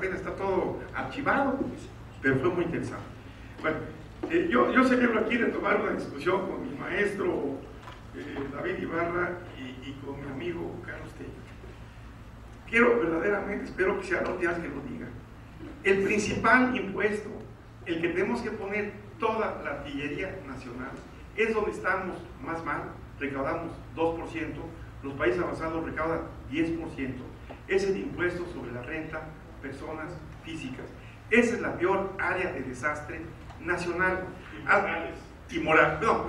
está todo archivado, pero fue muy interesante. Bueno, yo celebro aquí retomar una discusión con mi maestro David Ibarra y con mi amigo Carlos Tello. Quiero verdaderamente, espero que sea la última vez que lo diga. El principal impuesto, el que tenemos que poner toda la artillería nacional, es donde estamos más mal, recaudamos 2%, los países avanzados recaudan 10%, es el impuesto sobre la renta, personas físicas. Esa es la peor área de desastre nacional. Y moral. No,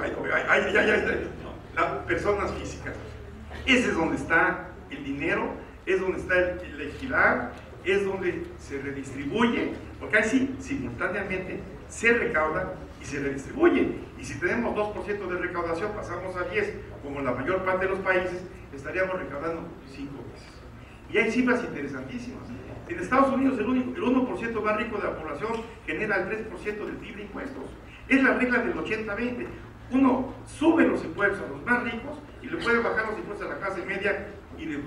las personas físicas. Ese es donde está el dinero, es donde está el legislar, es donde se redistribuye, porque ahí sí, simultáneamente se recauda y se redistribuye. Y si tenemos 2% de recaudación, pasamos a 10, como la mayor parte de los países, estaríamos recaudando 5 veces. Y hay cifras interesantísimas. En Estados Unidos el 1% más rico de la población genera el 3% del PIB de impuestos. Es la regla del 80-20. Uno sube los impuestos a los más ricos y le puede bajar los impuestos a la clase media y de...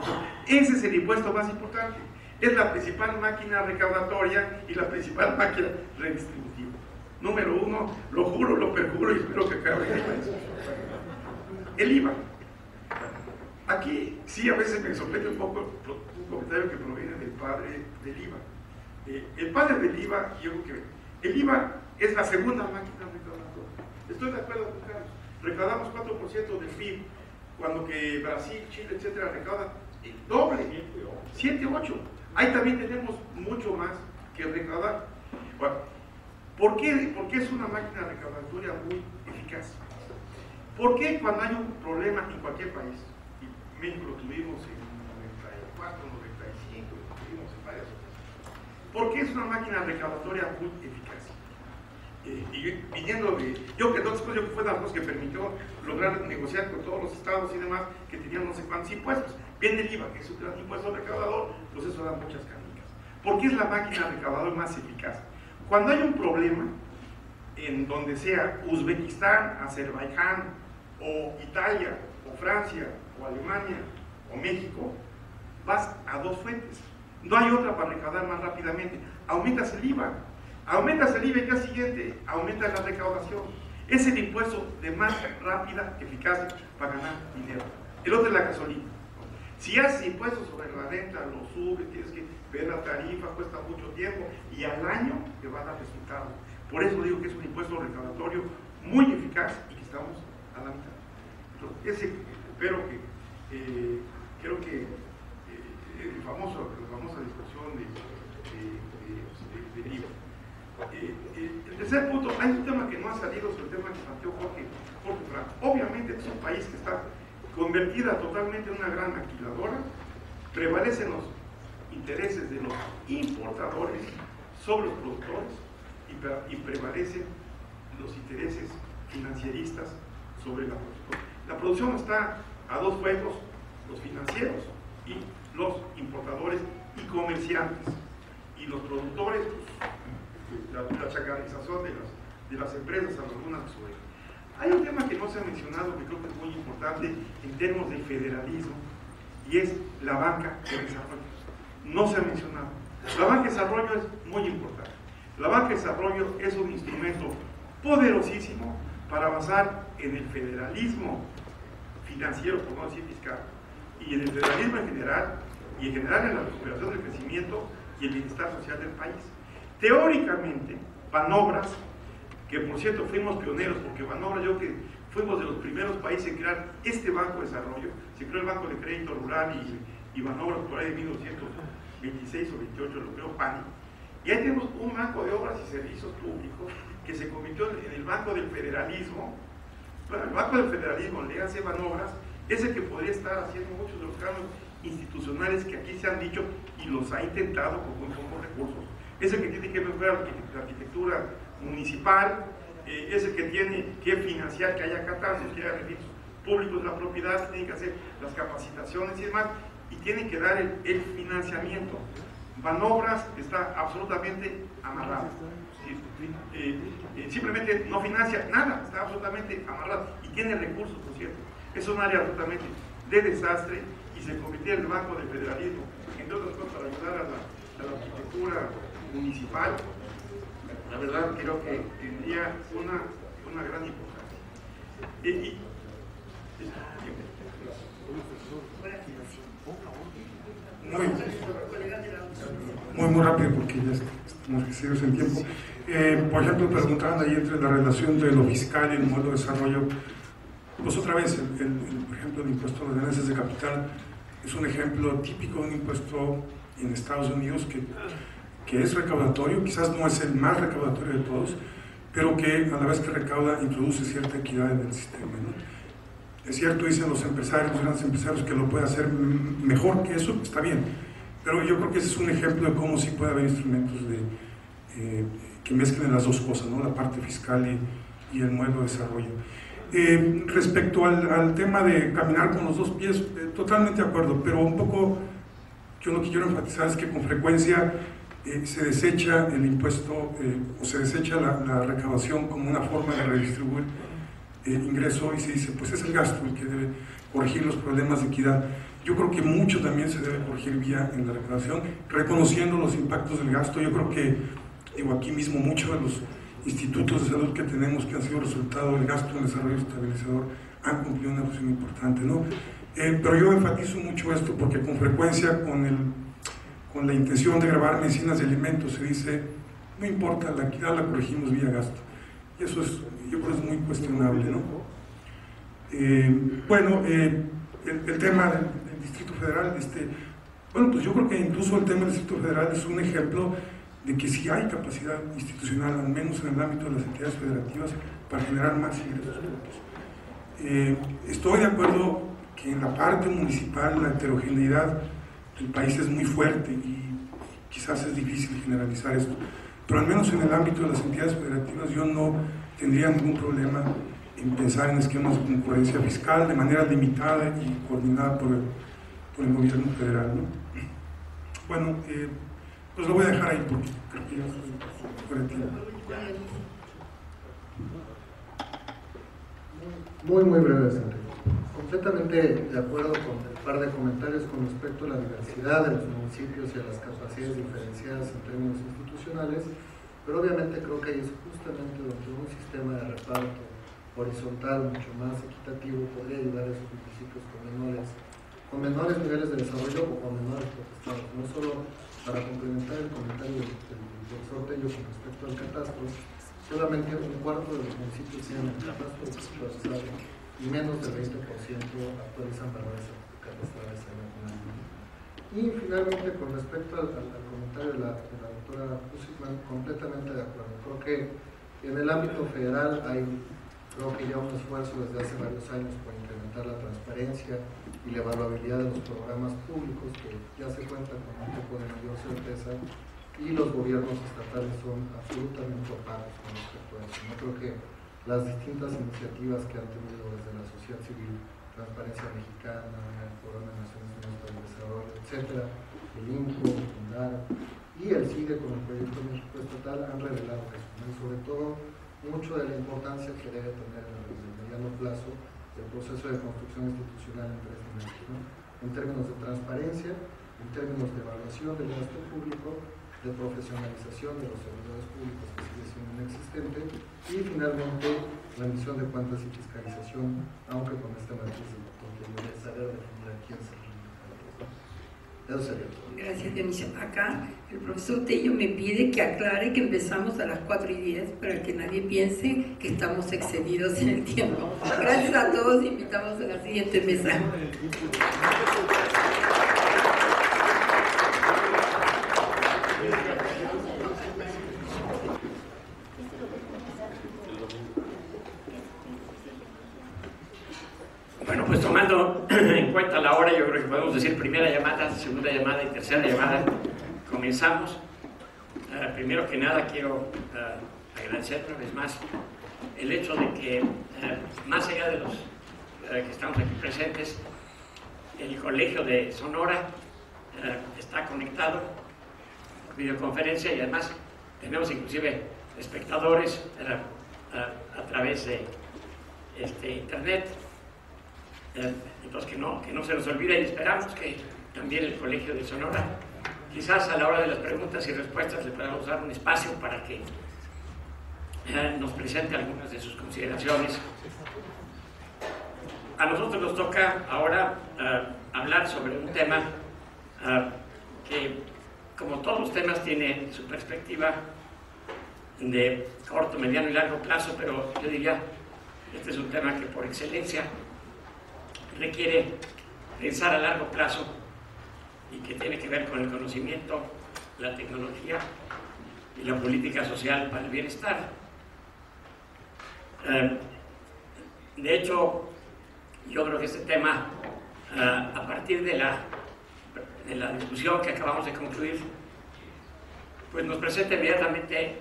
Ese es el impuesto más importante. Es la principal máquina recaudatoria y la principal máquina redistributiva. Número uno, lo juro, lo perjuro y espero que acabe el IVA. Aquí sí a veces me sorprende un poco un comentario que proviene del padre del IVA. El padre del IVA, yo creo que el IVA es la segunda máquina recaudatoria. Estoy de acuerdo con Carlos. Recaudamos 4% del PIB, cuando que Brasil, Chile, etcétera, recaudan el doble, 7, 8. Ahí también tenemos mucho más que recaudar. Bueno, ¿por qué es una máquina recaudatoria muy eficaz? ¿Por qué cuando hay un problema en cualquier país, y México lo tuvimos en 94, 95, lo tuvimos en varias ocasiones, ¿por qué es una máquina recaudatoria muy eficaz? Y viniendo de, yo que fue una de las cosas que permitió lograr negociar con todos los estados y demás que tenían no sé cuántos impuestos. Viene el IVA, que es un gran impuesto recaudador, pues eso da muchas canicas. ¿Por qué es la máquina recaudadora más eficaz? Cuando hay un problema, en donde sea Uzbekistán, Azerbaiyán, o Italia, o Francia, o Alemania, o México, vas a dos fuentes. No hay otra para recaudar más rápidamente. Aumentas el IVA. Aumentas el IVA y al siguiente aumentas la recaudación. Es el impuesto de más rápida eficacia para ganar dinero. El otro es la gasolina. Si haces impuestos sobre la renta, lo subes, tienes que ver la tarifa, cuesta mucho tiempo y al año te va a dar resultados. Por eso digo que es un impuesto recaudatorio muy eficaz y que estamos a la mitad. Entonces, espero que, creo que la famosa discusión del IVA. El tercer punto, hay un tema que no ha salido sobre el tema que planteó Jorge Franco. Obviamente es un país que está convertida totalmente en una gran maquiladora, prevalecen los intereses de los importadores sobre los productores y prevalecen los intereses financieristas sobre la producción. La producción está a dos fuegos, los financieros y los importadores y comerciantes. Y los productores, pues, la chacarización de las empresas, algunas que sobre. Hay un tema que no se ha mencionado, que creo que es muy importante en términos de federalismo, y es la banca de desarrollo. No se ha mencionado. La banca de desarrollo es muy importante. La banca de desarrollo es un instrumento poderosísimo para avanzar en el federalismo financiero, por no decir fiscal, y en el federalismo en general, y en general en la recuperación del crecimiento y el bienestar social del país. Teóricamente, Banobras, que por cierto fuimos pioneros, porque Banobras, yo que fuimos de los primeros países en crear este banco de desarrollo, se creó el Banco de Crédito Rural y Banobras por ahí de 1926 o 28, lo creo, PANI, y ahí tenemos un banco de obras y servicios públicos que se convirtió en el Banco del Federalismo. Bueno, el Banco del Federalismo, le hace Banobras, es el que podría estar haciendo muchos de los cambios institucionales que aquí se han dicho y los ha intentado con muy pocos recursos. Es el que tiene que mejorar la arquitectura municipal, es el que tiene que financiar que haya catastros, que haya registros públicos de la propiedad, tiene que hacer las capacitaciones y demás, y tiene que dar el financiamiento. Banobras está absolutamente amarrado. Simplemente no financia nada, está absolutamente amarrado y tiene recursos, por cierto. Es un área absolutamente de desastre y se convirtió en el Banco del Federalismo, entre otras cosas, para ayudar de la arquitectura municipal, la verdad creo que tendría una gran importancia. Muy rápido porque ya estamos excedidos en tiempo. Por ejemplo, preguntaban ahí entre la relación de lo fiscal y el modelo de desarrollo. Pues otra vez, por ejemplo, el impuesto a las ganancias de capital es un ejemplo típico de un impuesto en Estados Unidos que es recaudatorio, quizás no es el más recaudatorio de todos, pero que a la vez que recauda introduce cierta equidad en el sistema, ¿no? Es cierto, dicen los empresarios, los grandes empresarios, que lo puede hacer mejor que eso, está bien, pero yo creo que ese es un ejemplo de cómo sí puede haber instrumentos que mezclen las dos cosas, ¿no? La parte fiscal y el modelo de desarrollo. Respecto al tema de caminar con los dos pies, totalmente de acuerdo, pero un poco yo lo que quiero enfatizar es que con frecuencia se desecha el impuesto o se desecha la recaudación como una forma de redistribuir ingreso y se dice, pues es el gasto el que debe corregir los problemas de equidad. Yo creo que mucho también se debe corregir vía en la recaudación, reconociendo los impactos del gasto. Yo creo que, digo, aquí mismo muchos de los institutos de salud que tenemos que han sido resultado del gasto en desarrollo estabilizador han cumplido una función importante, ¿no? Pero yo enfatizo mucho esto porque con frecuencia con la intención de grabar medicinas de alimentos se dice, no importa, la equidad la corregimos vía gasto. Y eso es, yo creo que es muy cuestionable, ¿no? El tema del Distrito Federal, bueno, pues yo creo que incluso el tema del Distrito Federal es un ejemplo de que sí hay capacidad institucional, al menos en el ámbito de las entidades federativas, para generar más ingresos propios. Estoy de acuerdo que en la parte municipal la heterogeneidad del país es muy fuerte y quizás es difícil generalizar esto, pero al menos en el ámbito de las entidades federativas yo no tendría ningún problema en pensar en esquemas de concurrencia fiscal de manera limitada y coordinada por el gobierno federal, ¿no? Bueno, pues lo voy a dejar ahí porque creo que ya estoy fuera de tiempo. Muy breve, Enrique. Completamente de acuerdo con el par de comentarios con respecto a la diversidad de los municipios y a las capacidades diferenciadas en términos institucionales, pero obviamente creo que ahí es justamente donde un sistema de reparto horizontal mucho más equitativo podría ayudar a esos municipios con menores niveles de desarrollo o con menores potestades. No solo para complementar el comentario del profesor Tello con respecto al catastro, solamente un cuarto de los municipios tienen el catastro actualizado y menos del 20% actualizan valores catastrales en algún año. Y finalmente, con respecto al comentario de la doctora Pusigman, completamente de acuerdo. Creo que en el ámbito federal hay ya un esfuerzo desde hace varios años por incrementar la transparencia y la evaluabilidad de los programas públicos, que ya se cuenta con un poco de mayor certeza, y los gobiernos estatales son absolutamente opacos con respecto a eso. No creo que las distintas iniciativas que han tenido desde la sociedad civil, Transparencia Mexicana, el Programa de Naciones Unidas para el Desarrollo, etcétera, el INCO, el FUNDAR y el CIDE con el Proyecto México Estatal han revelado eso, ¿no? Y sobre todo mucho de la importancia que debe tener en el mediano plazo el proceso de construcción institucional en tres niveles, ¿no? En términos de transparencia, en términos de evaluación del gasto público, de profesionalización de los servidores públicos que sigue siendo inexistente, y finalmente la emisión de cuentas y fiscalización, aunque con este matiz porque yo voy a saber definir a quién se le. Eso sería todo. Gracias, Dionisio. Acá el profesor Tello me pide que aclare que empezamos a las 4:10 para que nadie piense que estamos excedidos en el tiempo. Gracias a todos, invitamos a la siguiente mesa. Bueno, pues tomando en cuenta la hora, yo creo que podemos decir primera llamada, segunda llamada y tercera llamada. Comenzamos. Primero que nada quiero agradecer una vez más el hecho de que, más allá de los que estamos aquí presentes, el Colegio de Sonora está conectado por videoconferencia y además tenemos inclusive espectadores a través de internet. Entonces que no se nos olvide y esperamos que también el Colegio de Sonora quizás a la hora de las preguntas y respuestas le podamos dar un espacio para que nos presente algunas de sus consideraciones. A nosotros nos toca ahora hablar sobre un tema que, como todos los temas, tiene su perspectiva de corto, mediano y largo plazo, pero yo diría, este es un tema que por excelencia requiere pensar a largo plazo y que tiene que ver con el conocimiento, la tecnología y la política social para el bienestar. De hecho, yo creo que este tema, a partir de la discusión que acabamos de concluir, pues nos presenta inmediatamente,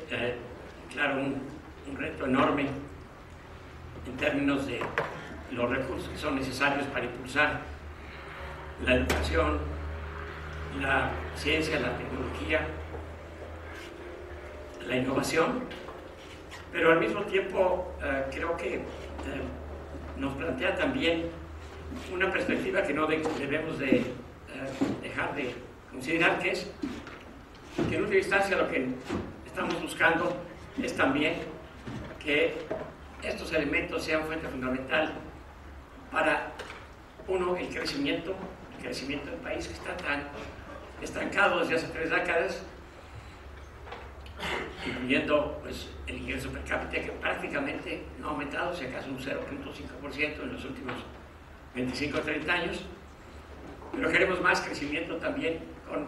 claro, un reto enorme en términos de los recursos que son necesarios para impulsar la educación, la ciencia, la tecnología, la innovación, pero al mismo tiempo creo que nos plantea también una perspectiva que no debemos de dejar de considerar, que es que en última instancia lo que estamos buscando es también que estos elementos sean fuente fundamental para, uno, el crecimiento del país, que está tan estancado desde hace 3 décadas, incluyendo pues, el ingreso per cápita, que prácticamente no ha aumentado, si acaso un 0.5% en los últimos 25 o 30 años, pero queremos más crecimiento también con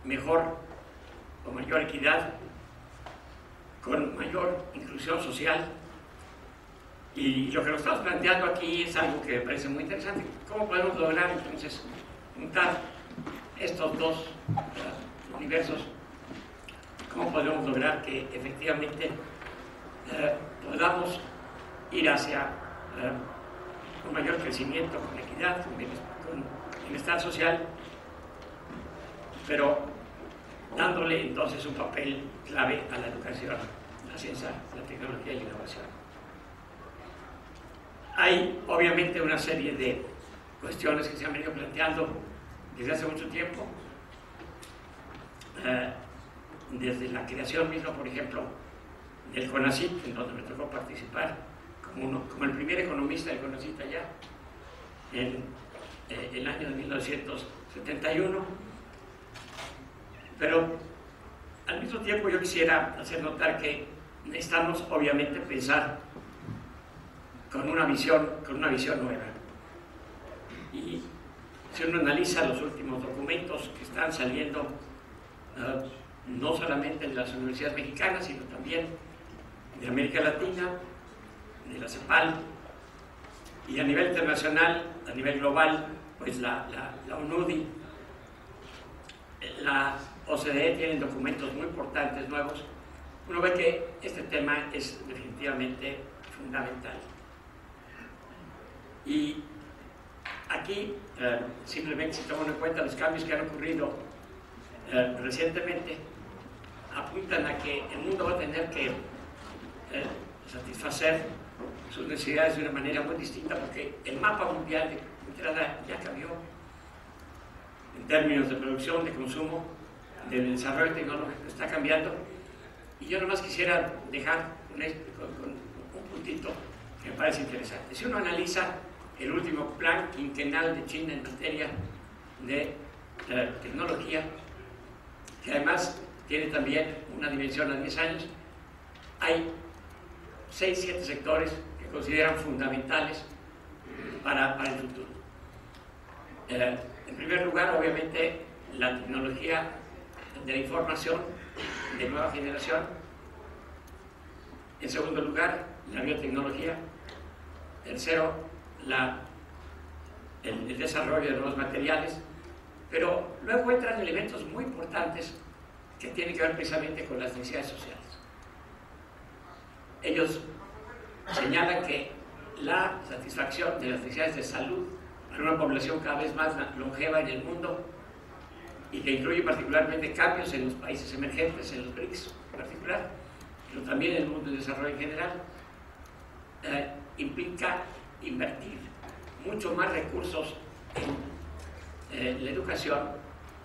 mejor o mayor equidad, con mayor inclusión social. Y lo que nos estamos planteando aquí es algo que me parece muy interesante. ¿Cómo podemos lograr entonces juntar estos dos universos? ¿Cómo podemos lograr que efectivamente podamos ir hacia un mayor crecimiento, con equidad, con bienestar social, pero dándole entonces un papel clave a la educación, la ciencia, la tecnología y la innovación? Hay obviamente una serie de cuestiones que se han venido planteando desde hace mucho tiempo, desde la creación misma, por ejemplo, del CONACYT, en donde me tocó participar como el primer economista del CONACYT allá, en el año de 1971. Pero al mismo tiempo yo quisiera hacer notar que necesitamos obviamente pensar con una visión nueva. Y si uno analiza los últimos documentos que están saliendo, no solamente de las universidades mexicanas, sino también de América Latina, de la CEPAL, y a nivel internacional, a nivel global, pues la UNUDI, la OCDE tienen documentos muy importantes nuevos. Uno ve que este tema es definitivamente fundamental. Y aquí, simplemente si tomamos en cuenta los cambios que han ocurrido recientemente, apuntan a que el mundo va a tener que satisfacer sus necesidades de una manera muy distinta, porque el mapa mundial de entrada ya cambió en términos de producción, de consumo, del desarrollo tecnológico, está cambiando. Y yo nomás quisiera dejar con un puntito que me parece interesante. Si uno analiza el último plan quinquenal de China en materia de tecnología, que además tiene también una dimensión a 10 años, hay 6-7 sectores que consideran fundamentales para el futuro. En primer lugar, obviamente, la tecnología de la información de nueva generación. En segundo lugar, la biotecnología. Tercero, el desarrollo de nuevos materiales. Pero luego entran elementos muy importantes que tienen que ver precisamente con las necesidades sociales. Ellos señalan que la satisfacción de las necesidades de salud para una población cada vez más longeva en el mundo, y que incluye particularmente cambios en los países emergentes, en los BRICS en particular, pero también en el mundo del desarrollo en general, implica invertir mucho más recursos en la educación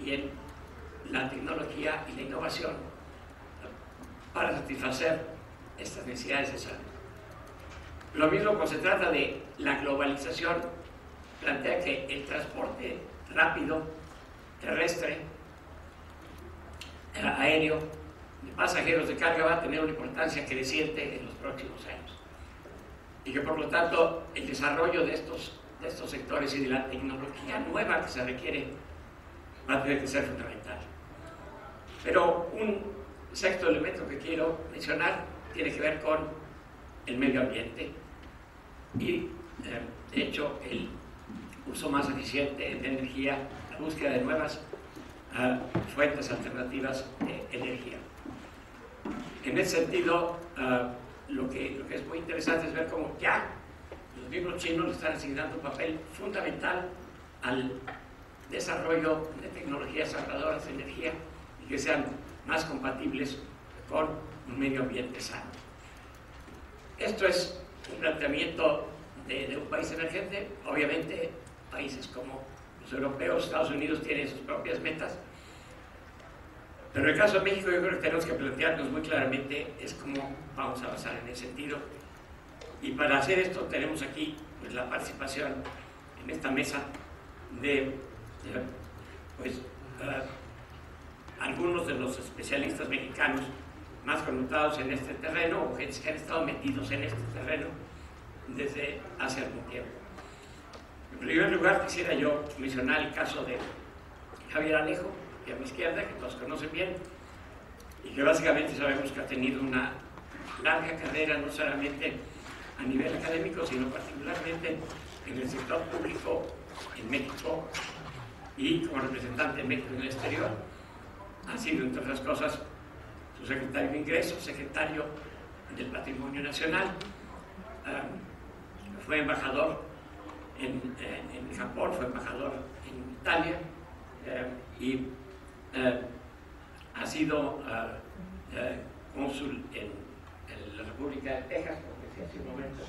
y en la tecnología y la innovación para satisfacer estas necesidades de salud. Lo mismo cuando se trata de la globalización, plantea que el transporte rápido, terrestre, aéreo, de pasajeros de carga va a tener una importancia creciente en los próximos años. Y que por lo tanto el desarrollo de estos sectores y de la tecnología nueva que se requiere va a tener que ser fundamental. Pero un sexto elemento que quiero mencionar tiene que ver con el medio ambiente y de hecho el uso más eficiente de energía, la búsqueda de nuevas fuentes alternativas de energía. En ese sentido, lo que es muy interesante es ver cómo ya los mismos chinos le están asignando un papel fundamental al desarrollo de tecnologías ahorradoras de energía y que sean más compatibles con un medio ambiente sano. Esto es un planteamiento de un país emergente. Obviamente, países como los europeos, Estados Unidos tienen sus propias metas, pero en el caso de México yo creo que tenemos que plantearnos muy claramente es cómo vamos a avanzar en ese sentido. Y para hacer esto tenemos aquí pues, la participación en esta mesa de algunos de los especialistas mexicanos más connotados en este terreno o gente que han estado metidos en este terreno desde hace algún tiempo. En primer lugar quisiera yo mencionar el caso de Javier Alejo, que a mi izquierda, que todos conocen bien, y que básicamente sabemos que ha tenido una larga carrera, no solamente a nivel académico, sino particularmente en el sector público en México y como representante de México en el exterior. Ha sido, entre otras cosas, su secretario de Ingresos, secretario del Patrimonio Nacional, fue embajador en Japón, fue embajador en Italia y ha sido cónsul en la República de Texas, como decía hace un momento.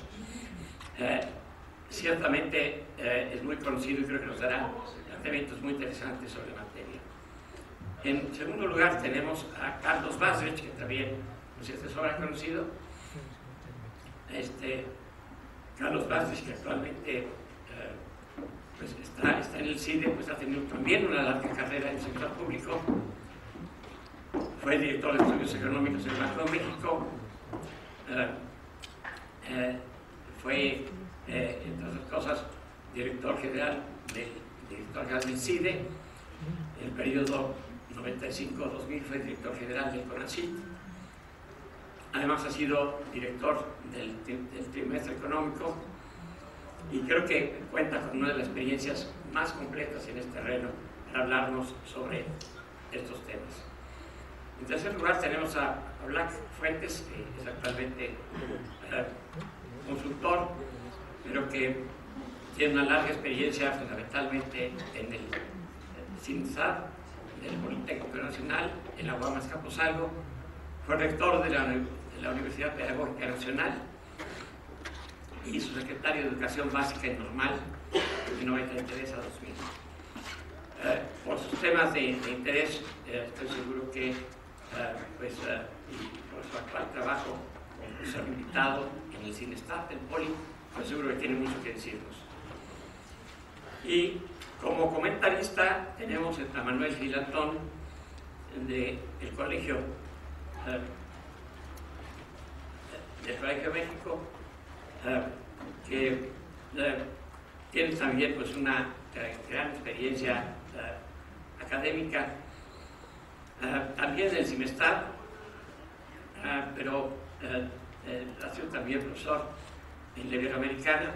Ciertamente es muy conocido y creo que nos dará planteamientos muy interesantes sobre la materia. En segundo lugar tenemos a Carlos Basrich, que también no sé si es sobra conocido. Carlos Basrich, que actualmente pues está en el CIDE, pues ha tenido también una larga carrera en el sector público. Fue director de estudios económicos en el Banco de México. Fue, entre otras cosas, director general del CIDE. En el periodo 95-2000 fue director general del CONACYT. Además ha sido director del trimestre económico y creo que cuenta con una de las experiencias más completas en este terreno para hablarnos sobre estos temas. En tercer lugar tenemos a Black Fuentes, que es actualmente consultor, pero que tiene una larga experiencia fundamentalmente en el CINSAD, en el Politécnico Nacional, en la UAM Azcapotzalco, fue rector de la Universidad Pedagógica Nacional y su secretario de Educación Básica y Normal de 93 a 2000. Por sus temas de interés, estoy seguro que y por su actual trabajo como profesor invitado en el CINESTAT del Poli, pues seguro que tiene mucho que decirnos. Y como comentarista tenemos a Manuel Gilatón del Colegio México, que tiene también pues, una gran experiencia académica, también del CIMESTAD, pero ha sido también profesor en la Iberoamericana,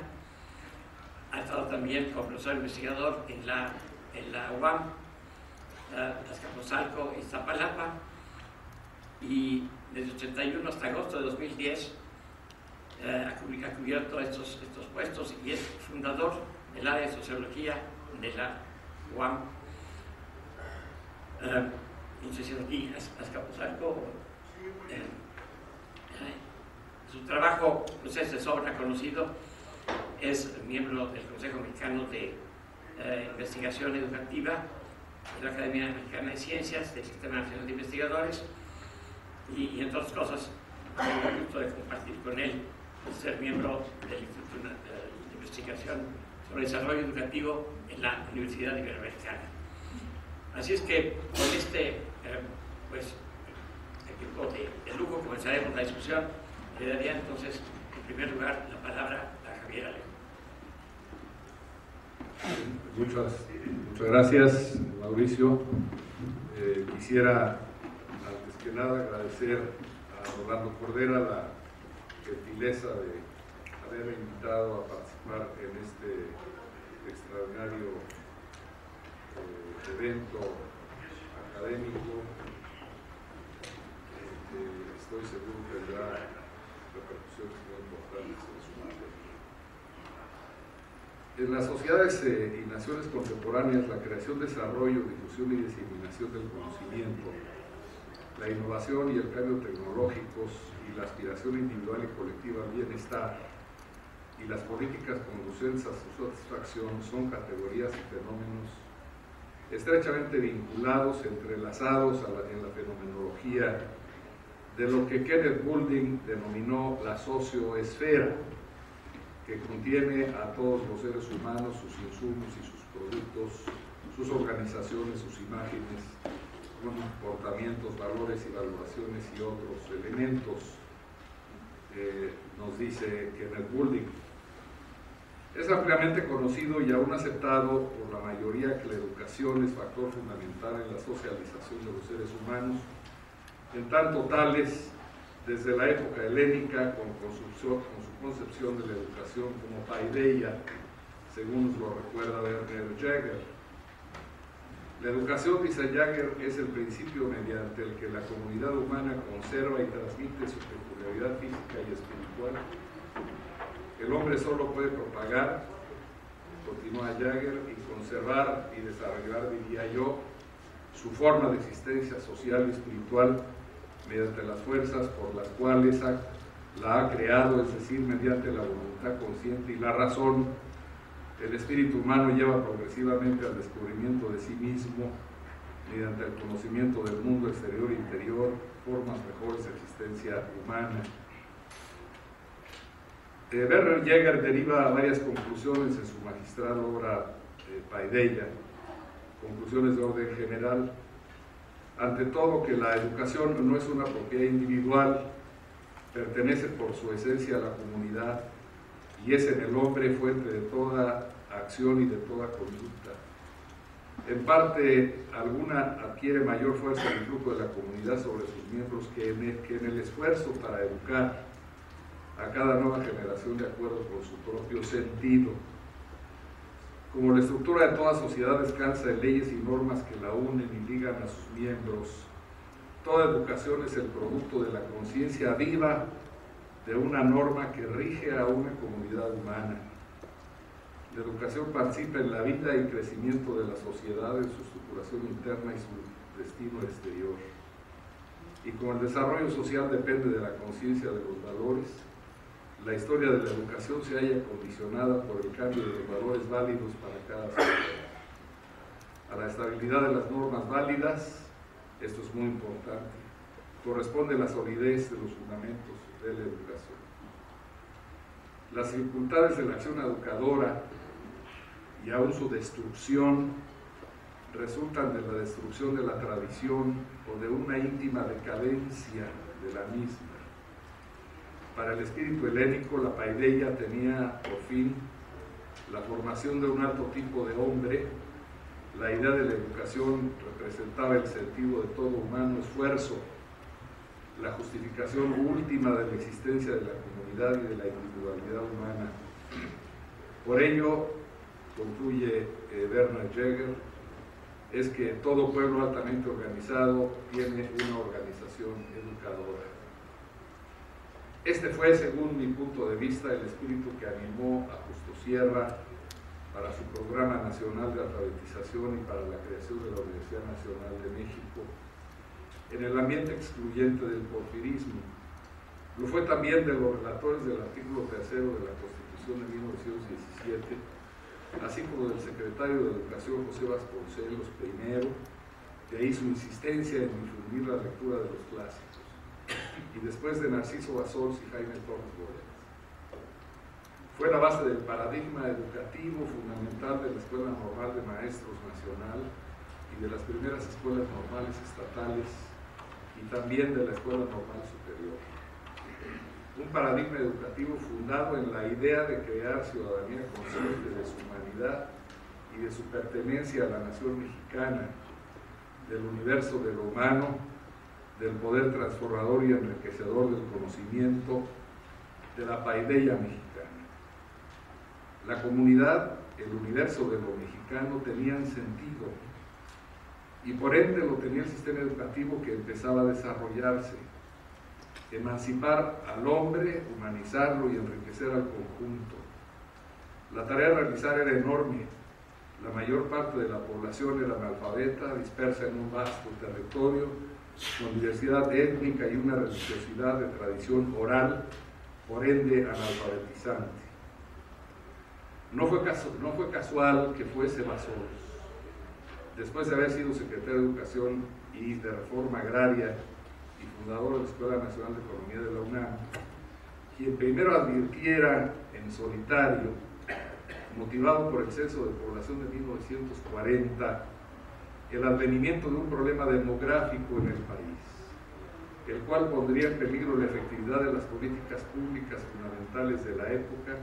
ha estado también como profesor investigador en la UAM, Azcapotzalco y Iztapalapa, y desde 81 hasta agosto de 2010 ha cubierto estos puestos y es fundador del área de sociología de la UAM. No sé si es aquí Azcapotzalco. Su trabajo pues, es de sobra conocido, es miembro del Consejo Mexicano de Investigación Educativa de la Academia Mexicana de Ciencias, del Sistema Nacional de Investigadores, y entre otras cosas, tengo el gusto de compartir con él, ser miembro del Instituto de Investigación sobre Desarrollo Educativo en la Universidad Iberoamericana. Así es que con este equipo de lujo comenzaremos la discusión. Le daría entonces, en primer lugar, la palabra a Javier Alejo. Muchas gracias, Mauricio. Quisiera, antes que nada, agradecer a Rolando Cordera la gentileza de haberme invitado a participar en este extraordinario evento académico. Estoy seguro que tendrá repercusiones muy importantes en su materia. En las sociedades y naciones contemporáneas, la creación, desarrollo, difusión y diseminación del conocimiento, la innovación y el cambio tecnológicos y la aspiración individual y colectiva al bienestar y las políticas conducentes a su satisfacción son categorías y fenómenos estrechamente vinculados, entrelazados en la fenomenología de lo que Kenneth Boulding denominó la socioesfera, que contiene a todos los seres humanos, sus insumos y sus productos, sus organizaciones, sus imágenes, comportamientos, valores y valoraciones y otros elementos, nos dice Kenneth Boulding. Es ampliamente conocido y aún aceptado por la mayoría que la educación es factor fundamental en la socialización de los seres humanos, en tanto tales, desde la época helénica, con su concepción de la educación como paideia, según nos lo recuerda Werner Jaeger. La educación, dice Jaeger, es el principio mediante el que la comunidad humana conserva y transmite su peculiaridad física y espiritual. El hombre solo puede propagar, continúa Jaeger, y conservar y desarrollar, diría yo, su forma de existencia social y espiritual mediante las fuerzas por las cuales la ha creado, es decir, mediante la voluntad consciente y la razón. El espíritu humano lleva progresivamente al descubrimiento de sí mismo, mediante el conocimiento del mundo exterior e interior, formas mejores de existencia humana. Werner Jaeger deriva varias conclusiones en su magistral obra Paideia, conclusiones de orden general. Ante todo, que la educación no es una propiedad individual, pertenece por su esencia a la comunidad y es en el hombre fuente de toda acción y de toda conducta. En parte alguna adquiere mayor fuerza el influjo de la comunidad sobre sus miembros que en el esfuerzo para educar a cada nueva generación de acuerdo con su propio sentido. Como la estructura de toda sociedad descansa en leyes y normas que la unen y ligan a sus miembros, toda educación es el producto de la conciencia viva de una norma que rige a una comunidad humana. La educación participa en la vida y crecimiento de la sociedad, en su estructuración interna y su destino exterior. Y como el desarrollo social depende de la conciencia de los valores, la historia de la educación se halla condicionada por el cambio de los valores válidos para cada sociedad. A la estabilidad de las normas válidas, esto es muy importante, corresponde la solidez de los fundamentos de la educación. Las dificultades de la acción educadora y aún su destrucción resultan de la destrucción de la tradición o de una íntima decadencia de la misma. Para el espíritu helénico, la paideia tenía por fin la formación de un alto tipo de hombre. La idea de la educación representaba el sentido de todo humano esfuerzo, la justificación última de la existencia de la comunidad y de la individualidad humana. Por ello, concluye Werner Jaeger, es que todo pueblo altamente organizado tiene una organización educadora. Este fue, según mi punto de vista, el espíritu que animó a Justo Sierra para su Programa Nacional de Alfabetización y para la creación de la Universidad Nacional de México, en el ambiente excluyente del porfirismo. Lo fue también de los relatores del artículo 3º de la Constitución de 1917, así como del secretario de Educación José Vasconcelos I, de ahí su insistencia en difundir la lectura de los clásicos, y después de Narciso Bassols y Jaime Torres Bodet. Fue la base del paradigma educativo fundamental de la Escuela Normal de Maestros Nacional y de las primeras escuelas normales estatales y también de la Escuela Normal Superior. Un paradigma educativo fundado en la idea de crear ciudadanía consciente de su humanidad y de su pertenencia a la nación mexicana, del universo de lo humano, del poder transformador y enriquecedor del conocimiento, de la paideia mexicana. La comunidad, el universo de lo mexicano tenían sentido y por ende lo tenía el sistema educativo que empezaba a desarrollarse. Emancipar al hombre, humanizarlo y enriquecer al conjunto. La tarea a realizar era enorme. La mayor parte de la población era analfabeta, dispersa en un vasto territorio, con diversidad étnica y una religiosidad de tradición oral, por ende analfabetizante. No fue casual que fuese Bassols, después de haber sido secretario de Educación y de Reforma Agraria y fundador de la Escuela Nacional de Economía de la UNAM, quien primero advirtiera en solitario, motivado por el censo de población de 1940, el advenimiento de un problema demográfico en el país, el cual pondría en peligro la efectividad de las políticas públicas fundamentales de la época,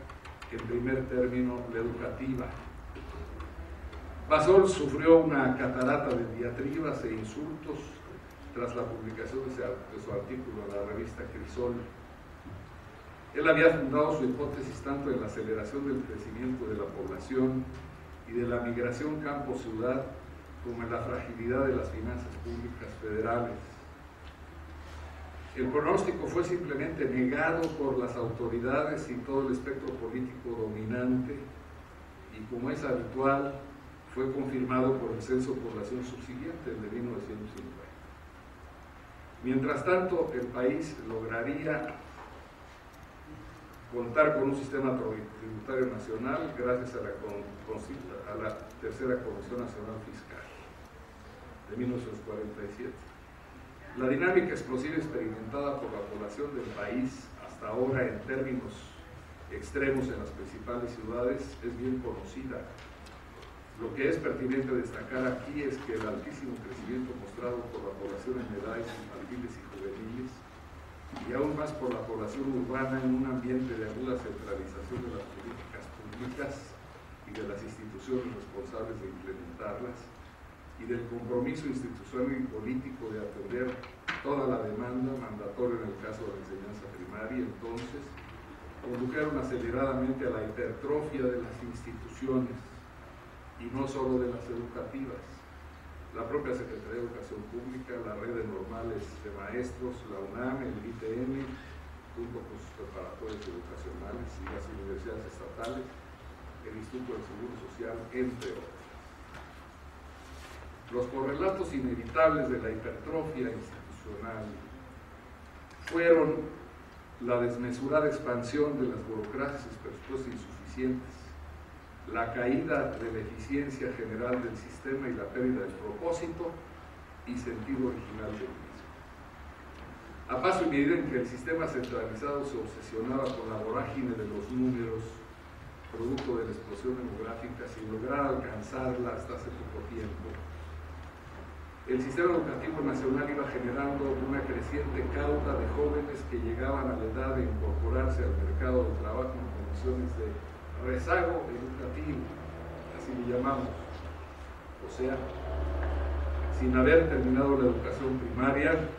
en primer término, la educativa. Bassols sufrió una catarata de diatribas e insultos tras la publicación de su artículo en la revista Crisol. Él había fundado su hipótesis tanto en la aceleración del crecimiento de la población y de la migración campo-ciudad, como en la fragilidad de las finanzas públicas federales. El pronóstico fue simplemente negado por las autoridades y todo el espectro político dominante, y como es habitual, fue confirmado por el censo de población subsiguiente, el de 1950. Mientras tanto, el país lograría contar con un sistema tributario nacional gracias a la Tercera Comisión Nacional Fiscal de 1947. La dinámica explosiva experimentada por la población del país hasta ahora en términos extremos en las principales ciudades es bien conocida. Lo que es pertinente destacar aquí es que el altísimo crecimiento mostrado por la población en edades infantiles y juveniles, y aún más por la población urbana en un ambiente de aguda centralización de las políticas públicas y de las instituciones responsables de implementarlas, y del compromiso institucional y político de atender toda la demanda mandatoria en el caso de la enseñanza primaria, entonces, condujeron aceleradamente a la hipertrofia de las instituciones, y no solo de las educativas. La propia Secretaría de Educación Pública, la red de normales de maestros, la UNAM, el ITM, junto con sus preparatorios educacionales y las universidades estatales, el Instituto del Seguro Social, entre otros. Los correlatos inevitables de la hipertrofia institucional fueron la desmesurada expansión de las burocracias y presupuestos insuficientes, la caída de la eficiencia general del sistema y la pérdida de propósito y sentido original del mismo. A paso y medida en que el sistema centralizado se obsesionaba con la vorágine de los números, producto de la explosión demográfica, sin lograr alcanzarla hasta hace poco tiempo, el sistema educativo nacional iba generando una creciente cauda de jóvenes que llegaban a la edad de incorporarse al mercado de trabajo en condiciones de rezago educativo, así le llamamos, o sea, sin haber terminado la educación primaria,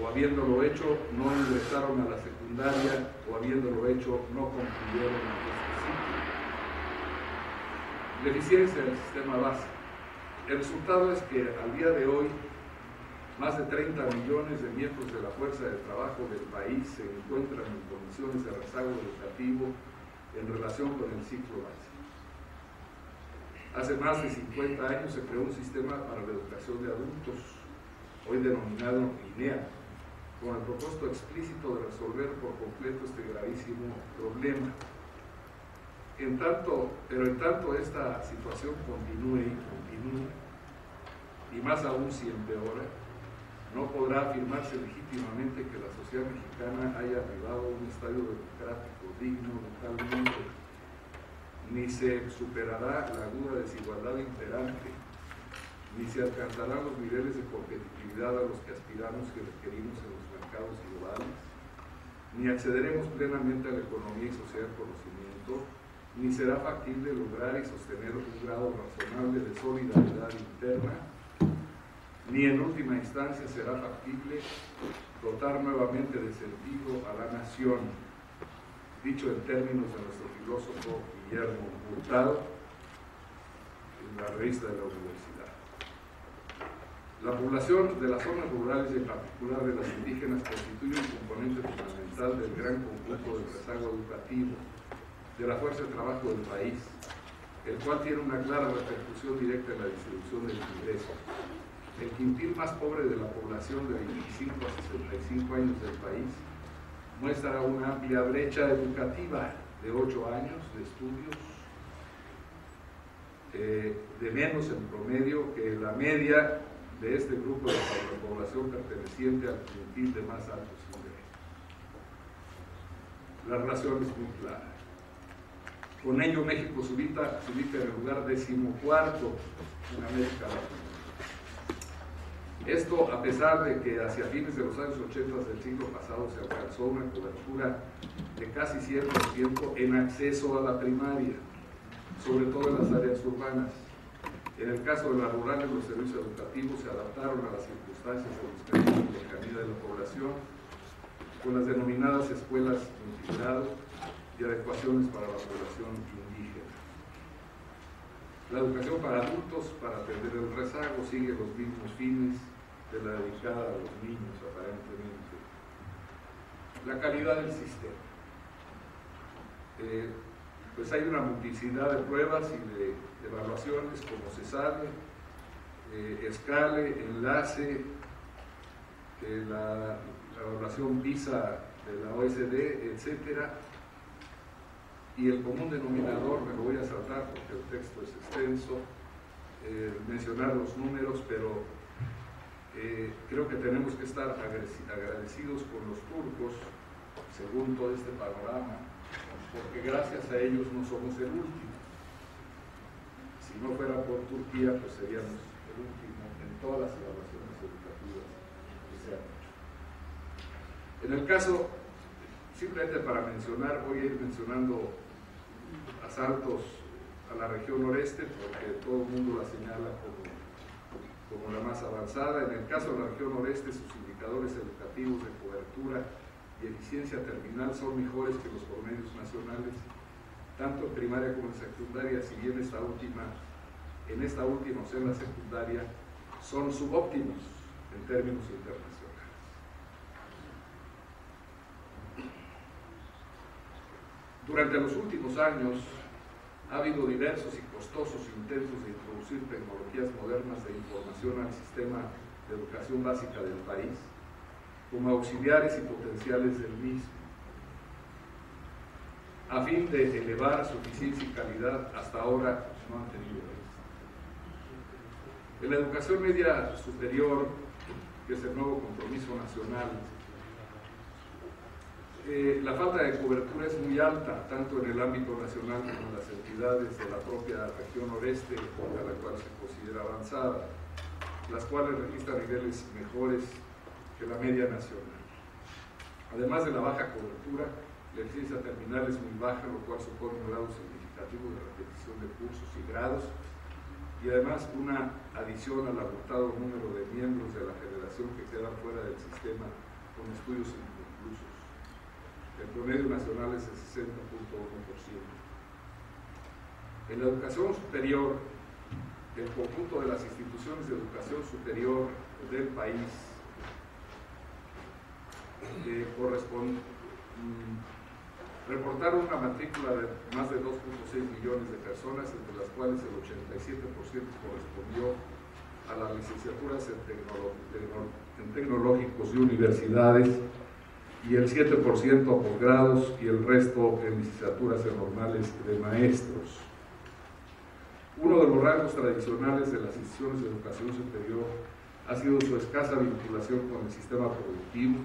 o habiéndolo hecho no ingresaron a la secundaria, o habiéndolo hecho no concluyeron este ciclo. La eficiencia del sistema básico. El resultado es que al día de hoy más de 30 millones de miembros de la fuerza de trabajo del país se encuentran en condiciones de rezago educativo en relación con el ciclo básico. Hace más de 50 años se creó un sistema para la educación de adultos, hoy denominado INEA, con el propósito explícito de resolver por completo este gravísimo problema. Pero en tanto esta situación continúe, y más aún si empeora, no podrá afirmarse legítimamente que la sociedad mexicana haya arribado a un estadio democrático digno localmente, ni se superará la aguda desigualdad imperante, ni se alcanzarán los niveles de competitividad a los que aspiramos que requerimos en los mercados globales, ni accederemos plenamente a la economía y sociedad del conocimiento, ni será factible lograr y sostener un grado razonable de solidaridad interna, ni en última instancia será factible dotar nuevamente de sentido a la nación, dicho en términos de nuestro filósofo Guillermo Hurtado, en la revista de la universidad. La población de las zonas rurales y en particular de las indígenas constituye un componente fundamental del gran conjunto del rezago educativo, de la fuerza de trabajo del país, el cual tiene una clara repercusión directa en la distribución del ingreso. El quintil más pobre de la población de 25 a 65 años del país muestra una amplia brecha educativa de 8 años de estudios, de menos en promedio que la media de este grupo de la población perteneciente al quintil de más altos ingresos. La relación es muy clara. Con ello, México se ubica en el lugar 14º en América Latina. Esto a pesar de que hacia fines de los años 80 del siglo pasado se alcanzó una cobertura de casi 100% en acceso a la primaria, sobre todo en las áreas urbanas. En el caso de las rurales, los servicios educativos se adaptaron a las circunstancias de los cambios de lejanía de la población, con las denominadas escuelas multigrado y adecuaciones para la población indígena. La educación para adultos, para atender el rezago, sigue los mismos fines de la dedicada a los niños, aparentemente. La calidad del sistema. Pues hay una multiplicidad de pruebas y de evaluaciones como CESALE, ESCALE, ENLACE, la evaluación PISA de la OECD, etcétera. Y el común denominador, me lo voy a saltar porque el texto es extenso, mencionar los números, pero creo que tenemos que estar agradecidos con los turcos, según todo este panorama, porque gracias a ellos no somos el último. Si no fuera por Turquía, pues seríamos el último en todas las evaluaciones educativas que se han hecho. En el caso, simplemente para mencionar, voy a ir mencionando asaltos a la región noreste, porque todo el mundo la señala como la más avanzada. En el caso de la región noreste, sus indicadores educativos de cobertura y eficiencia terminal son mejores que los promedios nacionales, tanto en primaria como en secundaria, si bien en esta última, o sea, en la secundaria, son subóptimos en términos internacionales. Durante los últimos años ha habido diversos y costosos intentos de introducir tecnologías modernas de información al sistema de educación básica del país, como auxiliares y potenciales del mismo, a fin de elevar su eficiencia y calidad. Hasta ahora no han tenido éxito. En la educación media superior, que es el nuevo compromiso nacional, la falta de cobertura es muy alta, tanto en el ámbito nacional como en las entidades de la propia región noreste, a la cual se considera avanzada, las cuales registran niveles mejores que la media nacional. Además de la baja cobertura, la eficiencia terminal es muy baja, lo cual supone un grado significativo de repetición de cursos y grados, y además una adición al abultado número de miembros de la generación que quedan fuera del sistema con estudios inconclusos. El promedio nacional es el 60.1%. En la educación superior, el conjunto de las instituciones de educación superior del país reportaron una matrícula de más de 2.6 millones de personas, entre las cuales el 87% correspondió a las licenciaturas en tecnológicos y universidades, y el 7% posgrados y el resto en licenciaturas normales de maestros. Uno de los rasgos tradicionales de las instituciones de educación superior ha sido su escasa vinculación con el sistema productivo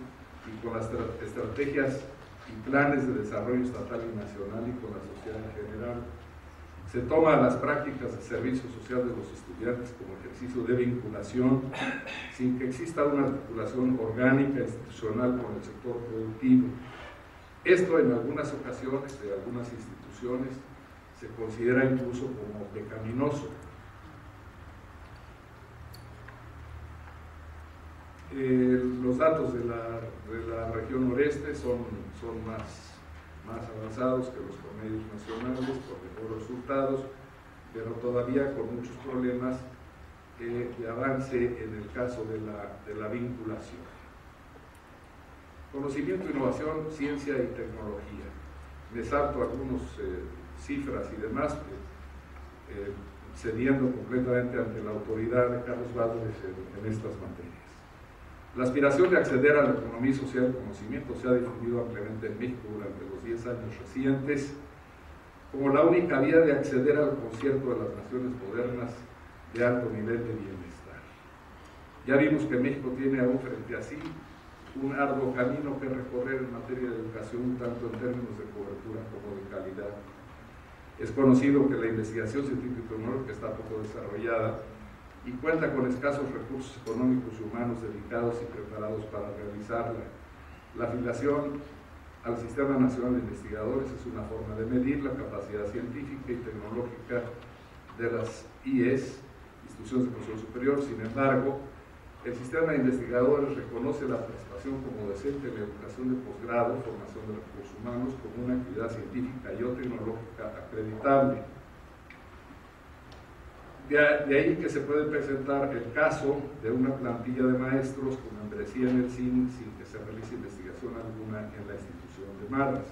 y con las estrategias y planes de desarrollo estatal y nacional y con la sociedad en general. Se toma las prácticas de servicio social de los estudiantes como ejercicio de vinculación sin que exista una articulación orgánica institucional con el sector productivo. Esto en algunas ocasiones de algunas instituciones se considera incluso como pecaminoso. Los datos de la región noreste son más avanzados que los promedios nacionales por mejores resultados, pero todavía con muchos problemas de avance en el caso de la vinculación. Conocimiento, innovación, ciencia y tecnología. Me salto algunas cifras y demás, cediendo completamente ante la autoridad de Carlos Valdés en estas materias. La aspiración de acceder a la economía social del conocimiento se ha difundido ampliamente en México durante los 10 años recientes como la única vía de acceder al concierto de las naciones modernas de alto nivel de bienestar. Ya vimos que México tiene aún frente a sí un arduo camino que recorrer en materia de educación, tanto en términos de cobertura como de calidad. Es conocido que la investigación científica y tecnológica está poco desarrollada y cuenta con escasos recursos económicos y humanos dedicados y preparados para realizarla. La afiliación al Sistema Nacional de Investigadores es una forma de medir la capacidad científica y tecnológica de las IES, Instituciones de Educación Superior. Sin embargo, el Sistema de Investigadores reconoce la participación como docente en la educación de posgrado, formación de recursos humanos, como una actividad científica y o tecnológica acreditable. De ahí que se puede presentar el caso de una plantilla de maestros con membresía en el CIN sin que se realice investigación alguna en la institución de Marras.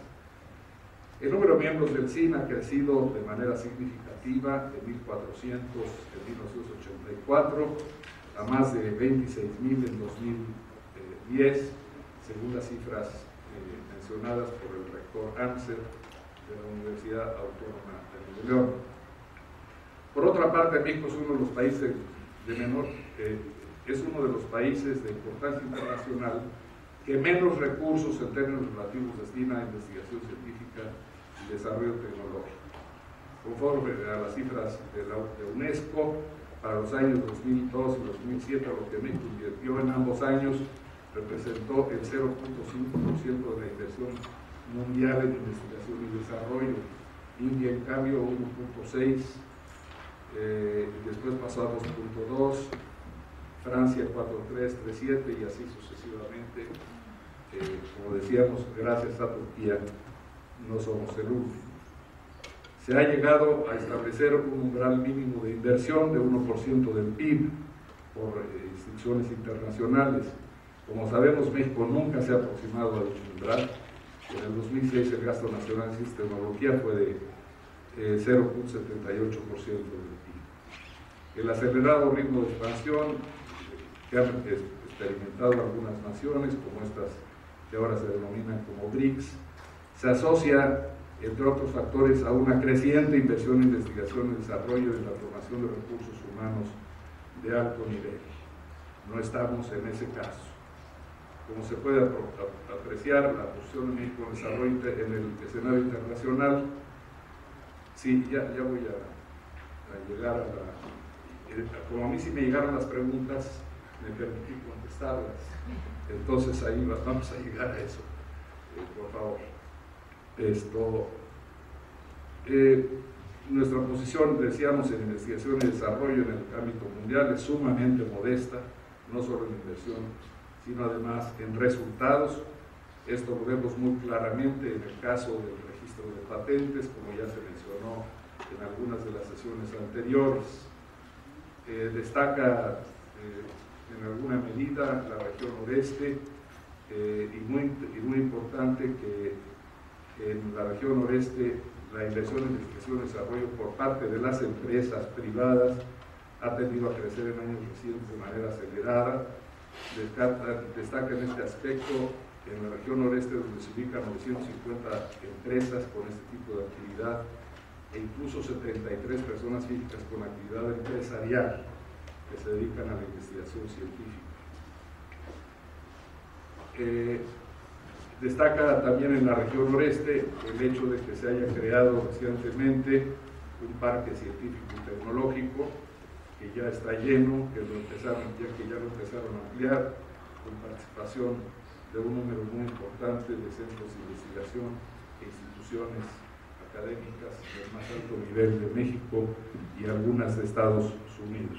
El número de miembros del CIN ha crecido de manera significativa de 1.400 en 1984 a más de 26.000 en 2010, según las cifras mencionadas por el rector Amser de la Universidad Autónoma de Nuevo León. Por otra parte, México es uno de los países es uno de los países de importancia internacional que menos recursos en términos relativos destina a investigación científica y desarrollo tecnológico. Conforme a las cifras de UNESCO, para los años 2002 y 2007, lo que México invirtió en ambos años representó el 0.5% de la inversión mundial en investigación y desarrollo. India, en cambio, 1.6%. Después pasó a 2.2, Francia 4.3, 3.7 y así sucesivamente. Como decíamos, gracias a Turquía no somos el último. Se ha llegado a establecer un umbral mínimo de inversión de 1% del PIB por instituciones internacionales. Como sabemos, México nunca se ha aproximado a dicho umbral. En el 2006 el gasto nacional en ciencia y tecnología fue de 0.78% del PIB. El acelerado ritmo de expansión que han experimentado algunas naciones, como estas que ahora se denominan como BRICS, se asocia, entre otros factores, a una creciente inversión en investigación y desarrollo y en la formación de recursos humanos de alto nivel. No estamos en ese caso. Como se puede apreciar, la posición de México en desarrollo en el escenario internacional. Sí, ya voy a llegar a la... Como a mí sí me llegaron las preguntas, me permití contestarlas. Entonces ahí vamos a llegar a eso, por favor. Nuestra posición, decíamos, en investigación y desarrollo en el ámbito mundial es sumamente modesta, no solo en inversión, sino además en resultados. Esto lo vemos muy claramente en el caso del registro de patentes, como ya se mencionó en algunas de las sesiones anteriores. Destaca en alguna medida la región noreste y muy importante que en la región noreste la inversión en investigación y desarrollo por parte de las empresas privadas ha tendido a crecer en años recientes de manera acelerada. Destaca en este aspecto en la región noreste, donde se ubican 950 empresas con este tipo de actividad e incluso 73 personas físicas con actividad empresarial que se dedican a la investigación científica. Destaca también en la región noreste el hecho de que se haya creado recientemente un parque científico y tecnológico que ya está lleno, que ya lo empezaron a ampliar, con participación de un número muy importante de centros de investigación e instituciones académicas del más alto nivel de México y algunas de Estados Unidos.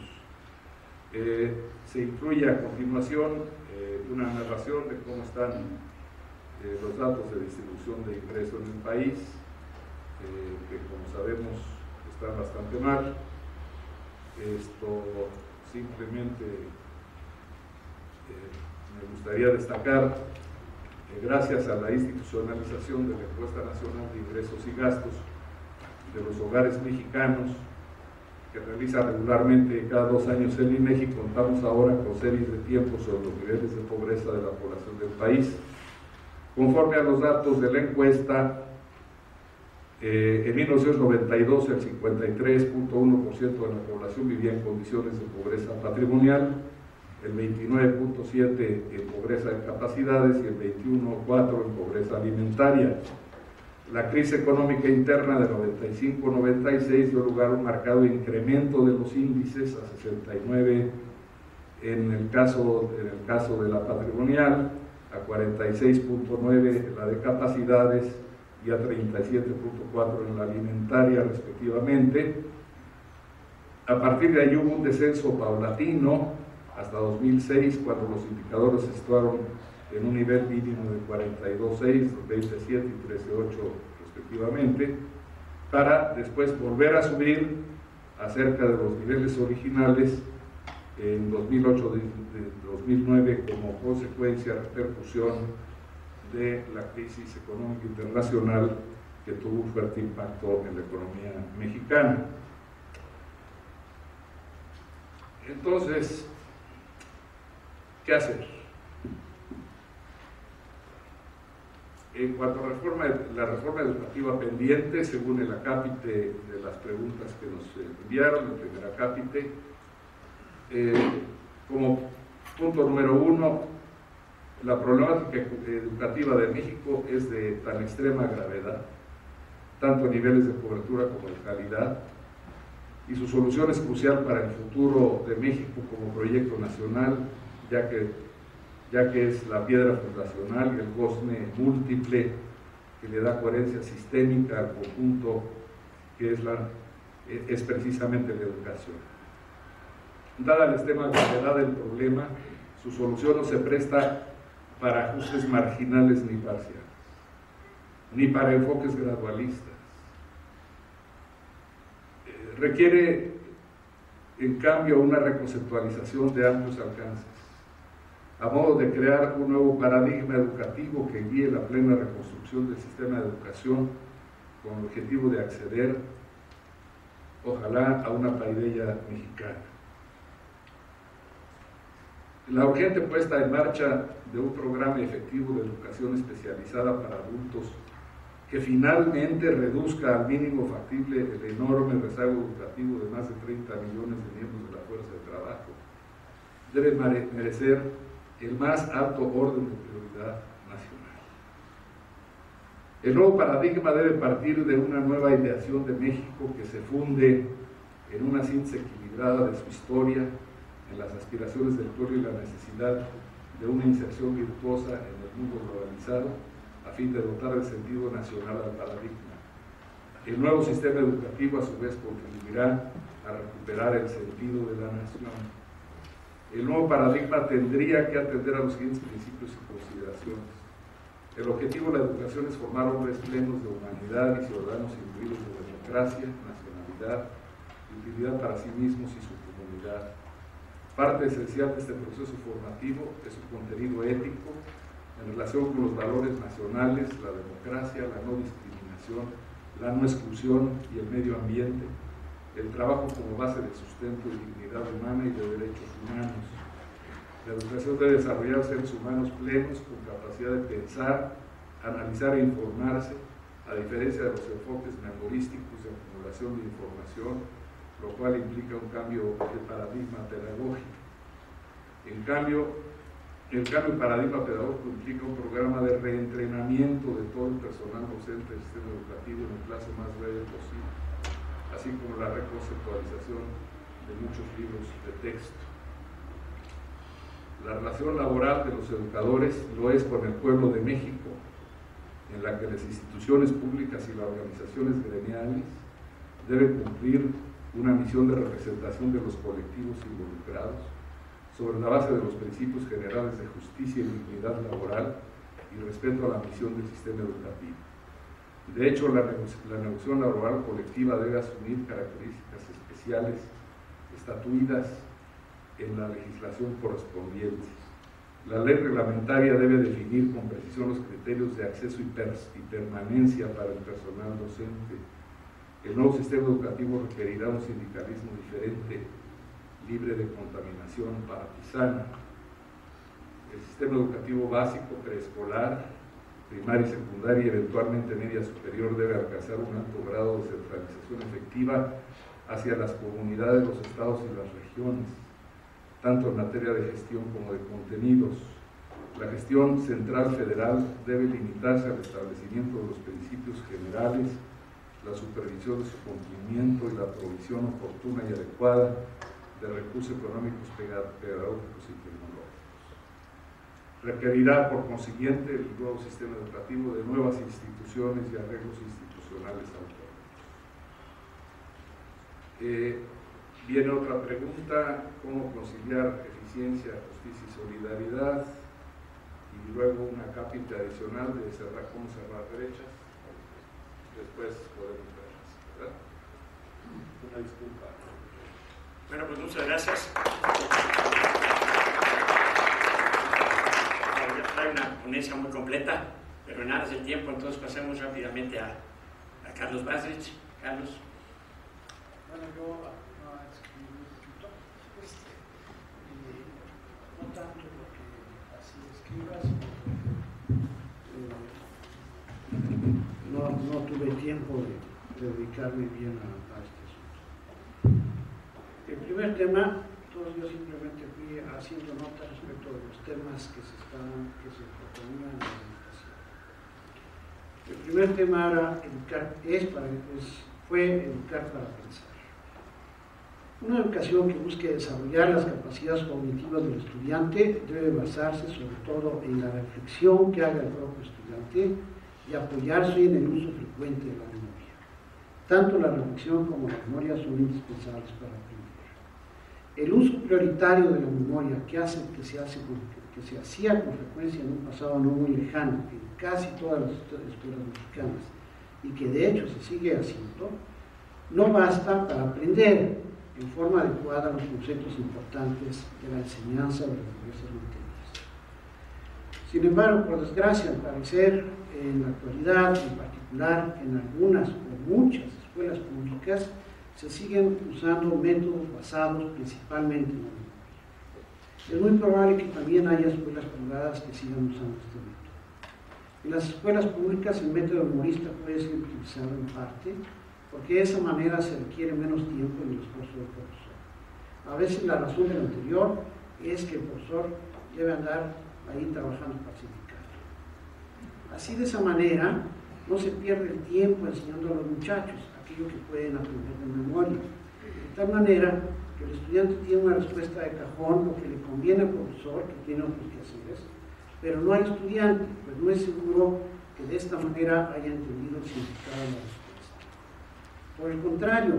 Se incluye a continuación una narración de cómo están los datos de distribución de ingreso en el país, que como sabemos están bastante mal. Esto simplemente me gustaría destacar que gracias a la institucionalización de la Encuesta Nacional de Ingresos y Gastos de los Hogares Mexicanos, que realiza regularmente cada 2 años el INEGI, contamos ahora con series de tiempos sobre los niveles de pobreza de la población del país. Conforme a los datos de la encuesta, en 1992 el 53.1% de la población vivía en condiciones de pobreza patrimonial, el 29.7% en pobreza de capacidades y el 21.4% en pobreza alimentaria. La crisis económica interna de 95-96 dio lugar a un marcado incremento de los índices a 69 en el caso de la patrimonial, a 46.9 la de capacidades y a 37.4 en la alimentaria respectivamente. A partir de ahí hubo un descenso paulatino hasta 2006, cuando los indicadores se situaron en un nivel mínimo de 42.6, 27 y 13.8 respectivamente, para después volver a subir a cerca de los niveles originales en 2008-2009 como consecuencia, repercusión de la crisis económica internacional que tuvo un fuerte impacto en la economía mexicana. Entonces, ¿qué hacer? En cuanto a la reforma educativa pendiente, según el acápite de las preguntas que nos enviaron, el primer acápite, como punto número 1, la problemática educativa de México es de tan extrema gravedad, tanto en niveles de cobertura como de calidad, y su solución es crucial para el futuro de México como proyecto nacional, ya que es la piedra fundacional y el gozne múltiple que le da coherencia sistémica al conjunto que es precisamente la educación. Dada la extrema gravedad del problema, su solución no se presta para ajustes marginales ni parciales, ni para enfoques gradualistas. Requiere, en cambio, una reconceptualización de amplios alcances, a modo de crear un nuevo paradigma educativo que guíe la plena reconstrucción del sistema de educación con el objetivo de acceder, ojalá, a una paideia mexicana. La urgente puesta en marcha de un programa efectivo de educación especializada para adultos que finalmente reduzca al mínimo factible el enorme rezago educativo de más de 30 millones de miembros de la fuerza de trabajo, debe merecer el más alto orden de prioridad nacional. El nuevo paradigma debe partir de una nueva ideación de México que se funde en una síntesis equilibrada de su historia, en las aspiraciones del pueblo y la necesidad de una inserción virtuosa en el mundo globalizado, a fin de dotar el sentido nacional al paradigma. El nuevo sistema educativo, a su vez, contribuirá a recuperar el sentido de la nación. El nuevo paradigma tendría que atender a los siguientes principios y consideraciones. El objetivo de la educación es formar hombres plenos de humanidad y ciudadanos imbuidos de democracia, nacionalidad y utilidad para sí mismos y su comunidad. Parte esencial de este proceso formativo es su contenido ético en relación con los valores nacionales, la democracia, la no discriminación, la no exclusión y el medio ambiente, el trabajo como base de sustento y dignidad humana y de derechos humanos. La educación debe desarrollar seres humanos plenos con capacidad de pensar, analizar e informarse, a diferencia de los enfoques memorísticos de acumulación de información, lo cual implica un cambio de paradigma pedagógico. En cambio, el cambio de paradigma pedagógico implica un programa de reentrenamiento de todo el personal docente del sistema educativo en el plazo más breve posible, así como la reconceptualización de muchos libros de texto. La relación laboral de los educadores lo es con el pueblo de México, en la que las instituciones públicas y las organizaciones gremiales deben cumplir una misión de representación de los colectivos involucrados sobre la base de los principios generales de justicia y dignidad laboral y respeto a la misión del sistema educativo. De hecho, la negociación laboral colectiva debe asumir características especiales estatuidas en la legislación correspondiente. La ley reglamentaria debe definir con precisión los criterios de acceso y permanencia para el personal docente. El nuevo sistema educativo requerirá un sindicalismo diferente, libre de contaminación partisana. El sistema educativo básico, preescolar, primaria y secundaria y eventualmente media superior debe alcanzar un alto grado de centralización efectiva hacia las comunidades, los estados y las regiones, tanto en materia de gestión como de contenidos. La gestión central federal debe limitarse al establecimiento de los principios generales, la supervisión de su cumplimiento y la provisión oportuna y adecuada de recursos económicos, pedagógicos y tecnológicos. Requerirá, por consiguiente, el nuevo sistema educativo de nuevas instituciones y arreglos institucionales autónomos. Viene otra pregunta: ¿cómo conciliar eficiencia, justicia y solidaridad? Y luego una cápita adicional de cómo cerrar brechas. Después podemos verlas, ¿verdad? Una disculpa. Bueno, pues muchas gracias. Trae una ponencia muy completa, pero nada es el tiempo, entonces pasemos rápidamente a Carlos Basrich. Carlos. Bueno, yo escribí un poquito, no tanto porque así escribas, no tuve tiempo de dedicarme bien a este asunto. El primer tema, entonces yo simplemente fui haciendo notas respecto de los temas que se proponían en la educación. El primer tema era fue educar para pensar. Una educación que busque desarrollar las capacidades cognitivas del estudiante debe basarse sobre todo en la reflexión que haga el propio estudiante y apoyarse en el uso frecuente de la memoria. Tanto la reflexión como la memoria son indispensables para aprender. El uso prioritario de la memoria que se hacía con frecuencia en un pasado no muy lejano en casi todas las escuelas mexicanas y que de hecho se sigue haciendo, no basta para aprender en forma adecuada los conceptos importantes de la enseñanza de las diversas materias. Sin embargo, por desgracia, al parecer, en la actualidad, en particular en algunas o muchas escuelas públicas, se siguen usando métodos basados principalmente en la memoria. Es muy probable que también haya escuelas privadas que sigan usando este método. En las escuelas públicas el método memorista puede ser utilizado en parte porque de esa manera se requiere menos tiempo en el esfuerzo del profesor. A veces la razón de lo anterior es que el profesor debe andar ahí trabajando para sindicato. Así, de esa manera, no se pierde el tiempo enseñando a los muchachos aquello que pueden aprender de memoria. De tal manera que el estudiante tiene una respuesta de cajón, lo que le conviene al profesor, que tiene otros quehaceres, pero no al estudiante, pues no es seguro que de esta manera haya entendido el significado de la respuesta. Por el contrario,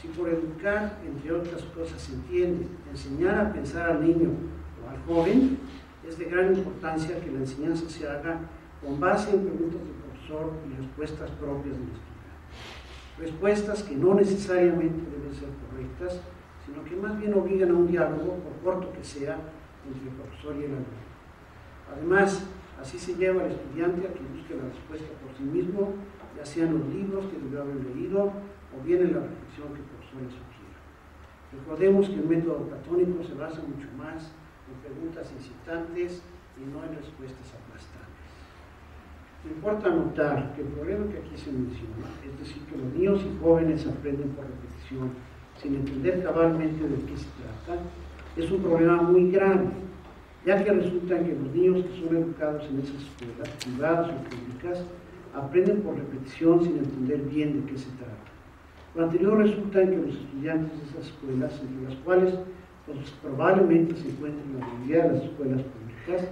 si por educar, entre otras cosas, se entiende enseñar a pensar al niño o al joven, es de gran importancia que la enseñanza se haga con base en preguntas del profesor y respuestas propias del estudiante. Respuestas que no necesariamente deben ser correctas, sino que más bien obligan a un diálogo, por corto que sea, entre el profesor y el alumno. Además, así se lleva al estudiante a que busque la respuesta por sí mismo, ya sean los libros que debió haber leído o bien en la reflexión que el profesor le sugiera. Recordemos que el método platónico se basa mucho más en preguntas incitantes y no en respuestas aplastantes. Me importa notar que el problema que aquí se menciona, es decir, que los niños y jóvenes aprenden por repetición sin entender cabalmente de qué se trata, es un problema muy grave, ya que resulta que los niños que son educados en esas escuelas, privadas o públicas, aprenden por repetición sin entender bien de qué se trata. Lo anterior resulta en que los estudiantes de esas escuelas, entre las cuales pues, probablemente se encuentran la mayoría de las escuelas públicas,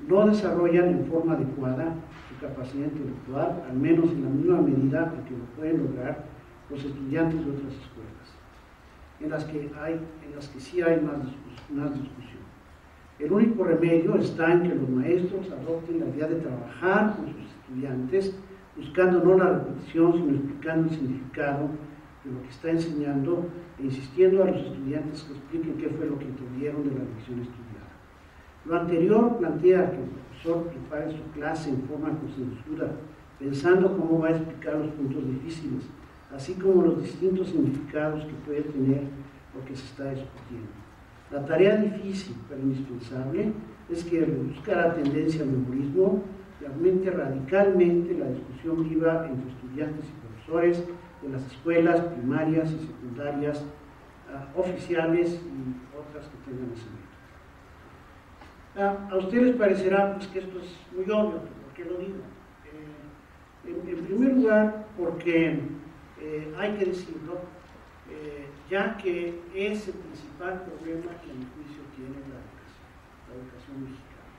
no desarrollan en forma adecuada su capacidad intelectual, al menos en la misma medida en que lo pueden lograr los estudiantes de otras escuelas, en las que sí hay más discusión. El único remedio está en que los maestros adopten la idea de trabajar con sus estudiantes, buscando no la repetición, sino explicando el significado de lo que está enseñando e insistiendo a los estudiantes que expliquen qué fue lo que entendieron de la lección estudiada. Lo anterior plantea que el profesor prepare su clase en forma concienzuda, pensando cómo va a explicar los puntos difíciles, así como los distintos significados que puede tener lo que se está discutiendo. La tarea difícil, pero indispensable, es que reduzca la tendencia al memorismo y aumente radicalmente la discusión viva entre estudiantes y profesores de las escuelas primarias y secundarias oficiales y otras que tengan ese método. A ustedes les parecerá pues, que esto es muy obvio, ¿por qué lo digo? En primer lugar, porque hay que decirlo, ya que es el principal problema que a mi juicio tiene la educación mexicana.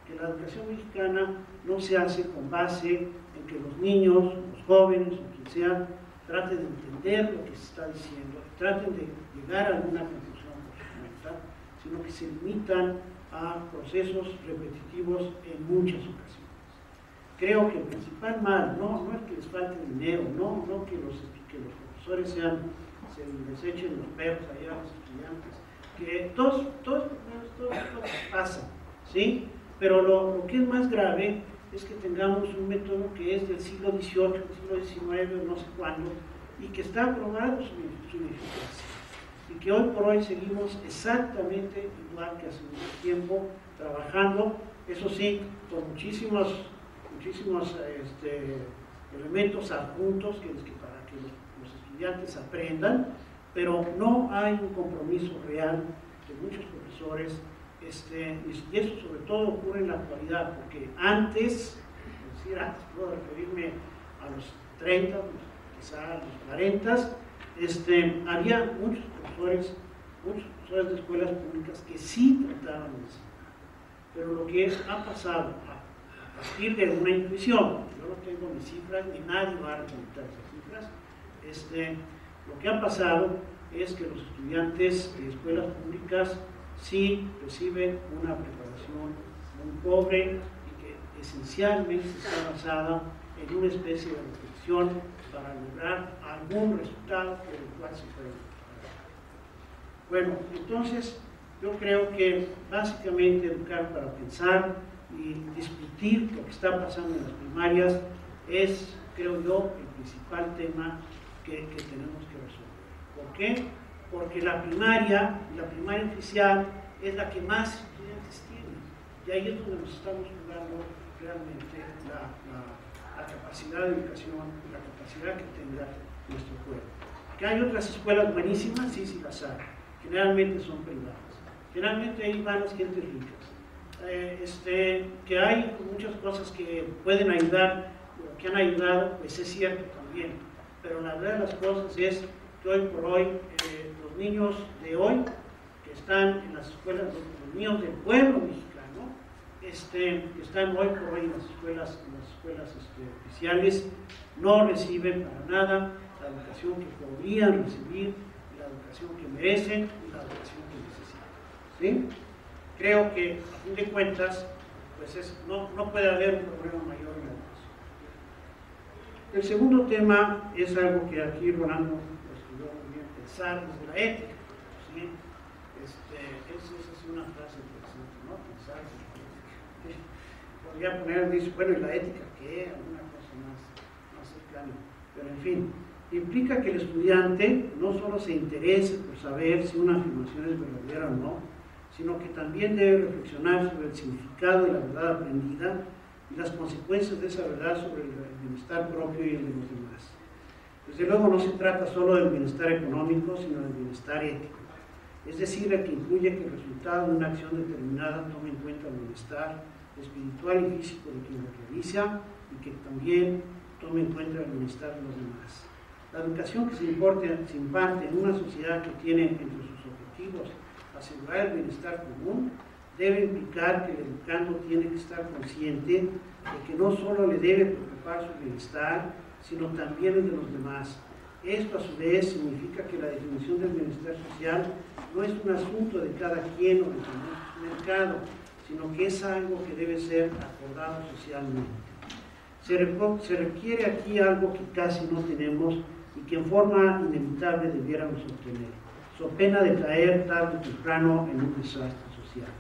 Que la educación mexicana no se hace con base en que los niños, los jóvenes o quien sea, traten de entender lo que se está diciendo, traten de llegar a alguna conclusión por su cuenta, sino que se limitan a procesos repetitivos en muchas ocasiones. Creo que el principal mal no es que les falte dinero, no que los profesores se les echen los perros allá a los estudiantes, que todo pasa, ¿sí? Pero lo que es más grave es que tengamos un método que es del siglo XVIII, del siglo XIX, no sé cuándo, y que está aprobado su eficacia. Y que hoy por hoy seguimos exactamente igual que hace mucho tiempo, trabajando, eso sí, con muchísimos elementos adjuntos para que los estudiantes aprendan, pero no hay un compromiso real de muchos profesores, y eso sobre todo ocurre en la actualidad, porque antes puedo referirme a los 30, quizá a los 40, había muchos profesores de escuelas públicas que sí trataban de enseñar, pero lo que ha pasado a partir de una intuición, yo no tengo ni cifras, ni nadie va a recolectar esas cifras, lo que ha pasado es que los estudiantes de escuelas públicas sí reciben una preparación muy pobre y que esencialmente está basada en una especie de reflexión para lograr algún resultado del cual se puede mejorar. Bueno, entonces yo creo que básicamente educar para pensar y discutir lo que está pasando en las primarias es, creo yo, el principal tema que tenemos que resolver. ¿Por qué? Porque la primaria oficial es la que más estudiantes tiene, y ahí es donde nos estamos jugando realmente la capacidad de educación, la capacidad que tenga nuestro pueblo. Que hay otras escuelas buenísimas, sí las hay, generalmente son privadas, generalmente ahí van las gentes ricas, que hay muchas cosas que pueden ayudar, o que han ayudado, pues es cierto también, pero la verdad de las cosas es que hoy por hoy los niños de hoy que están en las escuelas, los niños del pueblo mexicano, que están hoy por hoy en las escuelas oficiales, no reciben para nada la educación que podrían recibir, la educación que merecen y la educación que necesitan. ¿Sí? Creo que a fin de cuentas pues no puede haber un problema mayor en la educación. El segundo tema es algo que aquí Rolando estudió muy bien, pensar desde la ética. ¿Sí? Esa es una frase interesante, ¿no? Pensar desde la ética. Podría poner, dice, bueno, ¿y la ética qué? Alguna cosa más cercana. Pero en fin, implica que el estudiante no solo se interese por saber si una afirmación es verdadera o no, sino que también debe reflexionar sobre el significado de la verdad aprendida y las consecuencias de esa verdad sobre el bienestar propio y el de los demás. Desde luego no se trata solo del bienestar económico, sino del bienestar ético, es decir, el que incluye que el resultado de una acción determinada tome en cuenta el bienestar espiritual y físico de quien lo realiza y que también tome en cuenta el bienestar de los demás. La educación que se imparte en una sociedad que tiene entre sus objetivos asegurar el bienestar común debe implicar que el educando tiene que estar consciente de que no solo le debe preocupar su bienestar, sino también el de los demás. Esto a su vez significa que la definición del bienestar social no es un asunto de cada quien o de su mercado, sino que es algo que debe ser acordado socialmente. Se requiere aquí algo que casi no tenemos y que en forma inevitable debiéramos obtener, so pena de caer tarde o temprano en un desastre social.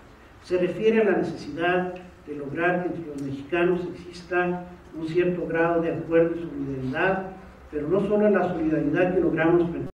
Se refiere a la necesidad de lograr que entre los mexicanos exista un cierto grado de acuerdo y solidaridad, pero no solo la solidaridad que logramos frente